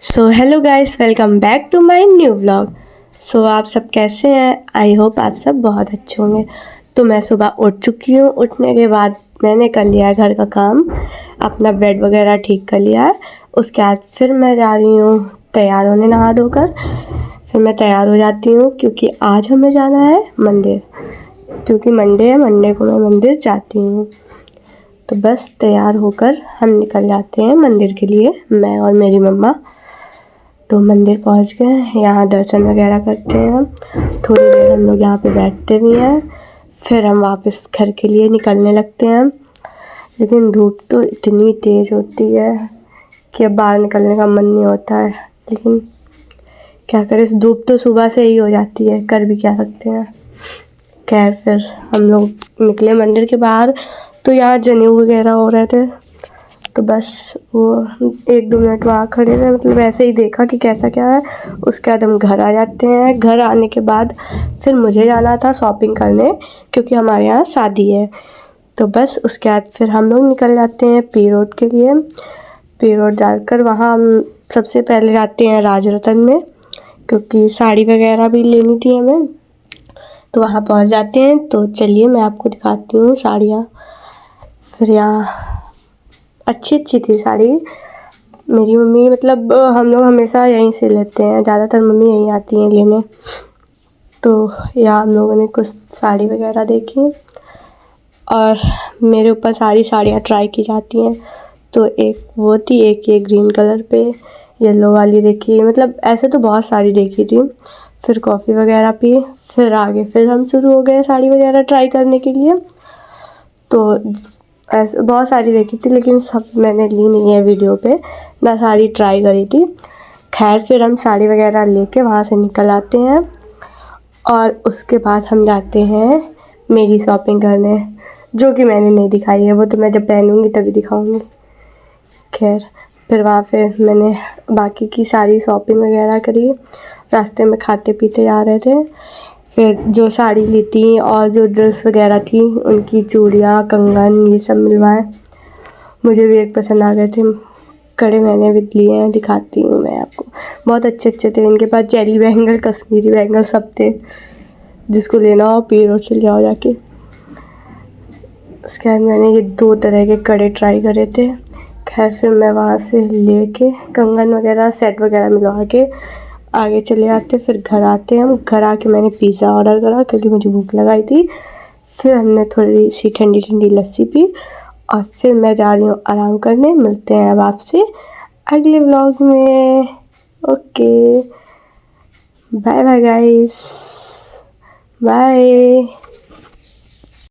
So hello guys, welcome back to my new vlog. So आप सब कैसे हैं? आई होप आप सब बहुत अच्छे होंगे। तो मैं सुबह उठ चुकी हूँ। उठने के बाद मैंने कर लिया है घर का काम, अपना बेड वगैरह ठीक कर लिया है। उसके बाद फिर मैं जा रही हूँ तैयार होने, नहा धोकर। फिर मैं तैयार हो जाती हूँ क्योंकि आज हमें जाना है मंदिर, क्योंकि मंडे है, मंडे को मैं मंदिर जाती हूँ। तो बस तैयार होकर हम निकल जाते हैं मंदिर के लिए, मैं और मेरी मम्मा। तो मंदिर पहुंच गए, यहाँ दर्शन वगैरह करते हैं हम। थोड़ी देर हम लोग यहाँ पे बैठते भी हैं, फिर हम वापस घर के लिए निकलने लगते हैं। लेकिन धूप तो इतनी तेज़ होती है कि अब बाहर निकलने का मन नहीं होता है, लेकिन क्या करें, इस धूप तो सुबह से ही हो जाती है, कर भी क्या सकते हैं। खैर फिर हम लोग निकले मंदिर के बाहर, तो यहाँ जनेऊ वगैरह हो रहे थे। तो बस वो 1-2 मिनट वहाँ खड़े रहे, मतलब ऐसे ही देखा कि कैसा क्या है। उसके बाद हम घर आ जाते हैं। घर आने के बाद फिर मुझे जाना था शॉपिंग करने, क्योंकि हमारे यहाँ शादी है। तो बस उसके बाद फिर हम लोग निकल जाते हैं पी रोड के लिए। पी रोड जाकर वहाँ हम सबसे पहले जाते हैं राजरतन में, क्योंकि साड़ी वगैरह भी लेनी थी हमें। तो वहाँ पहुँच जाते हैं। तो चलिए मैं आपको दिखाती हूँ साड़ियाँ। फिर यहाँ अच्छी थी साड़ी। मेरी मम्मी, मतलब हम लोग हमेशा यहीं से लेते हैं, ज़्यादातर मम्मी यहीं आती हैं लेने। तो यहाँ हम लोगों ने कुछ साड़ी वगैरह देखी, और मेरे ऊपर सारी साड़ियाँ ट्राई की जाती हैं। तो एक वो थी, एक ये ग्रीन कलर पे येलो वाली देखी, मतलब ऐसे तो बहुत सारी देखी थी। फिर कॉफ़ी वगैरह पी, फिर आगे फिर हम शुरू हो गए साड़ी वगैरह ट्राई करने के लिए। तो ऐसे बहुत सारी देखी थी, लेकिन सब मैंने ली नहीं है वीडियो पे, ना साड़ी ट्राई करी थी। खैर फिर हम साड़ी वगैरह लेके वहाँ से निकल आते हैं, और उसके बाद हम जाते हैं मेरी शॉपिंग करने, जो कि मैंने नहीं दिखाई है, वो तो मैं जब पहनूंगी तभी दिखाऊंगी। खैर फिर वहाँ पे मैंने बाकी की सारी शॉपिंग वगैरह करी। रास्ते में खाते पीते जा रहे थे। फिर जो साड़ी ली थी और जो ड्रेस वगैरह थी, उनकी चूड़ियाँ, कंगन, ये सब मिलवाए। मुझे भी एक पसंद आ गए थे, कड़े मैंने भी लिए हैं, दिखाती हूँ मैं आपको। बहुत अच्छे थे इनके पास, जेली बैंगल, कश्मीरी बैंगल सब थे। जिसको लेना हो पी रोड से ले आओ जाके। उसके बाद मैंने ये 2 तरह के कड़े ट्राई करे थे। खैर फिर मैं वहाँ से लेके कंगन वगैरह, सेट वगैरह मिलवा के आगे चले आते। फिर घर आते हैं हम। घर आके मैंने पिज़्ज़ा ऑर्डर करा, क्योंकि मुझे भूख लगाई थी। फिर हमने थोड़ी सी ठंडी ठंडी लस्सी पी, और फिर मैं जा रही हूँ आराम करने। मिलते हैं अब आपसे अगले व्लॉग में। Okay, bye bye guys, bye.